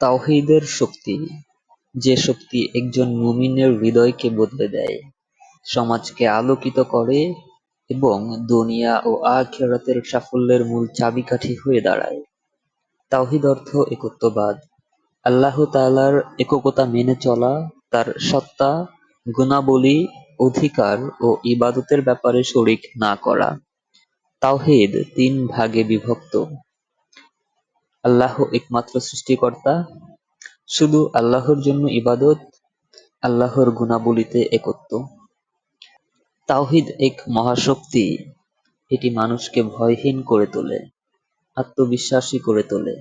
তাওহীদের শক্তি, যে শক্তি একজন মুমিনের হৃদয়কে বদলে দেয়, সমাজকে আলোকিত করে এবং দুনিয়া ও আখিরাতের সাফল্যের মূল চাবিকাঠি হয়ে দাঁড়ায়। তাওহীদ অর্থ একত্ববাদ, আল্লাহ তাআলার এককতা মেনে চলা, তার সত্তা, গুণাবলী, অধিকার ও ইবাদতের ব্যাপারে শরিক না করা। তাওহীদ তিন ভাগে বিভক্ত: আল্লাহ একমাত্র সৃষ্টিকর্তা, শুধু আল্লাহর জন্য ইবাদত, আল্লাহর গুণাবলীতে একত্ব। তাওহীদ এক মহাশক্তি, এটি মানুষকে ভয়হীন করে তোলে, আত্মবিশ্বাসী করে তোলে।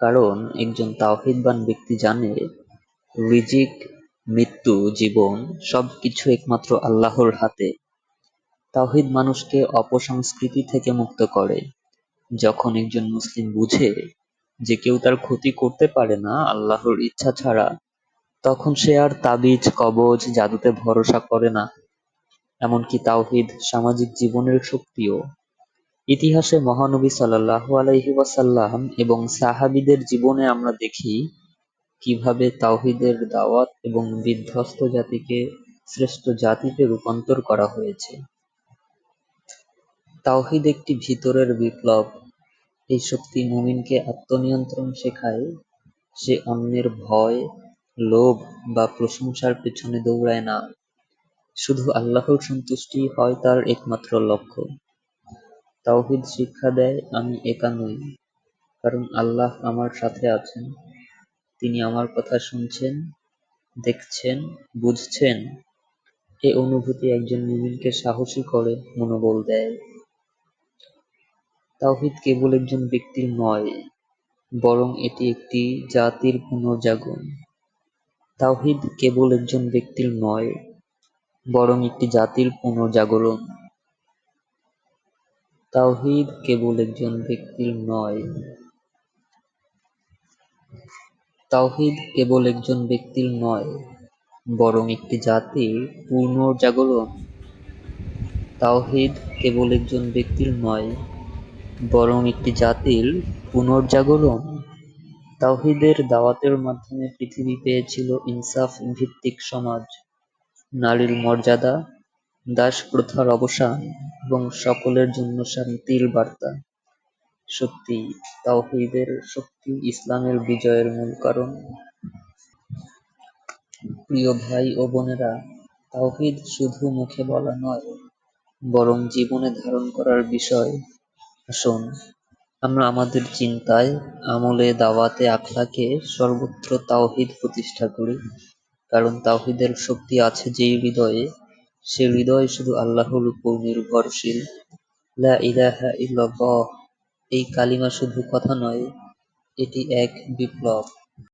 কারণ একজন তাওহীদবান ব্যক্তি জানে, রিজিক, মৃত্যু, জীবন সবকিছু একমাত্র আল্লাহর হাতে। তাওহীদ মানুষকে অপসংস্কৃতি থেকে মুক্ত করে। যখন একজন মুসলিম বুঝে যে কেউ তার ক্ষতি করতে পারে না আল্লাহর ইচ্ছা ছাড়া, তখন সে আর তাবিজ, কবজ, জাদুতে ভরসা করে না। এমনকি তাওহীদ সামাজিক জীবনের শক্তিও। ইতিহাসে মহানবী সাল্লাল্লাহু আলাইহি ওয়াসাল্লাম এবং সাহাবীদের জীবনে আমরা দেখি কিভাবে তাওহীদের দাওয়াত এবং বিধ্বস্ত জাতিকে শ্রেষ্ঠ জাতিতে রূপান্তর করা হয়েছে। তাওহীদ একটি ভিতরের বিপ্লব। এই শক্তি মুমিনকে আত্মনিয়ন্ত্রণ শেখায়। সে অন্যের ভয়, লোভ বা প্রশংসার পেছনে দৌড়ায় না। শুধু আল্লাহর সন্তুষ্টি হয় তার একমাত্র লক্ষ্য। তাওহীদ শিক্ষা দেয়, আমি একা নই, কারণ আল্লাহ আমার সাথে আছেন। তিনি আমার কথা শুনছেন, দেখছেন, বুঝছেন। এ অনুভূতি একজন মুমিনকে সাহসী করে, মনোবল দেয়। তাওহীদ কেবল একজন ব্যক্তির নয়, বরং এটি একটি জাতির পুনর্জাগরণ। তাওহীদ কেবল একজন ব্যক্তির নয়, বরং একটি জাতির পুনর্জাগরণ। তাওহীদ কেবল একজন ব্যক্তির নয়, তাওহীদ কেবল একজন ব্যক্তির নয়, বরং একটি জাতির পুনর্জাগরণ। তাওহীদ কেবল একজন ব্যক্তির নয়, বরং একটি জাতির পুনর্জাগরণ। তাওহীদের দাওয়াতের মাধ্যমে পৃথিবী পেয়েছিল ইনসাফ ভিত্তিক সমাজ, নারীর মর্যাদা, দাসপ্রথার অবসান এবং সকলের জন্য শান্তির বার্তা। সত্যি, তাওহীদের শক্তি ইসলামের বিজয়ের মূল কারণ। প্রিয় ভাই ও বোনেরা, তাওহীদ শুধু মুখে বলা নয়, বরং জীবনে ধারণ করার বিষয়। আসুন আমরা আমাদের চিন্তায়, আমলে, দাওয়াতে, আখলাকে সর্বত্র তাওহীদ প্রতিষ্ঠা করি। কারণ তাওহীদের শক্তি আছে যেই হৃদয়ে, সে হৃদয় শুধু আল্লাহর উপর নির্ভরশীল। লা ইলাহা ইল্লাল্লাহ, এই কালিমা শুধু কথা নয়, এটি এক বিপ্লব।